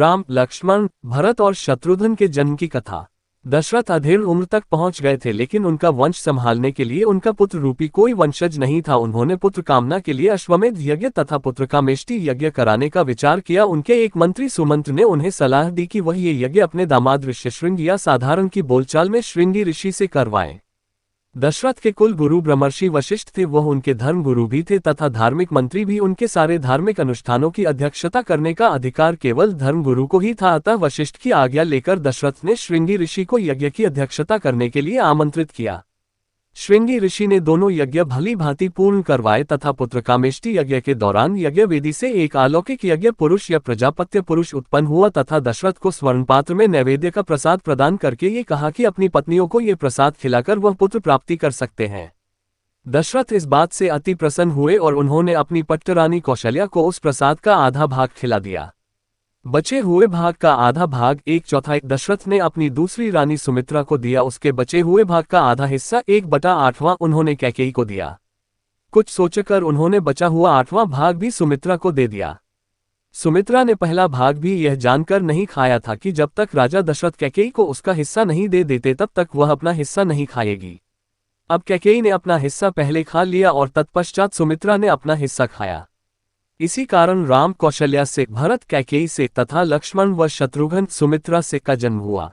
राम, लक्ष्मण, भरत और शत्रुघ्न के जन्म की कथा। दशरथ अधेड़ उम्र तक पहुंच गए थे, लेकिन उनका वंश संभालने के लिए उनका पुत्र रूपी कोई वंशज नहीं था। उन्होंने पुत्र कामना के लिए अश्वमेध यज्ञ तथा पुत्र कामेष्टि यज्ञ कराने का विचार किया। उनके एक मंत्री सुमंत्र ने उन्हें सलाह दी कि वह ये यज्ञ अपने दामाद ऋष्यशृंग या साधारण की बोलचाल में श्रृंगी ऋषि से करवाएं। दशरथ के कुल गुरु ब्रह्मर्षि वशिष्ठ थे, वह उनके धर्म गुरु भी थे तथा धार्मिक मंत्री भी। उनके सारे धार्मिक अनुष्ठानों की अध्यक्षता करने का अधिकार केवल धर्म गुरु को ही था। अतः वशिष्ठ की आज्ञा लेकर दशरथ ने श्रृंगी ऋषि को यज्ञ की अध्यक्षता करने के लिए आमंत्रित किया। श्रृंगी ऋषि ने दोनों यज्ञ भली भांति पूर्ण करवाए तथा पुत्र कामेष्टि यज्ञ के दौरान यज्ञ वेदी से एक अलौकिक यज्ञ पुरुष या प्रजापत्य पुरुष उत्पन्न हुआ तथा दशरथ को स्वर्णपात्र में नैवेद्य का प्रसाद प्रदान करके ये कहा कि अपनी पत्नियों को ये प्रसाद खिलाकर वह पुत्र प्राप्ति कर सकते हैं। दशरथ इस बात से अति प्रसन्न हुए और उन्होंने अपनी पट्टरानी कौशल्या को उस प्रसाद का आधा भाग खिला दिया। बचे हुए भाग का आधा भाग 1/4 दशरथ ने अपनी दूसरी रानी सुमित्रा को दिया। उसके बचे हुए भाग का आधा हिस्सा 1/8 उन्होंने कैकेयी को दिया। कुछ सोचकर उन्होंने बचा हुआ 8वां भाग भी सुमित्रा को दे दिया। सुमित्रा ने पहला भाग भी यह जानकर नहीं खाया था कि जब तक राजा दशरथ कैकेयी को उसका हिस्सा नहीं दे देते तब तक वह अपना हिस्सा नहीं खाएगी। अब कैकेयी ने अपना हिस्सा पहले खा लिया और तत्पश्चात सुमित्रा ने अपना हिस्सा खाया। इसी कारण राम कौशल्या से, भरत कैकेयी से तथा लक्ष्मण व शत्रुघ्न सुमित्रा से का जन्म हुआ।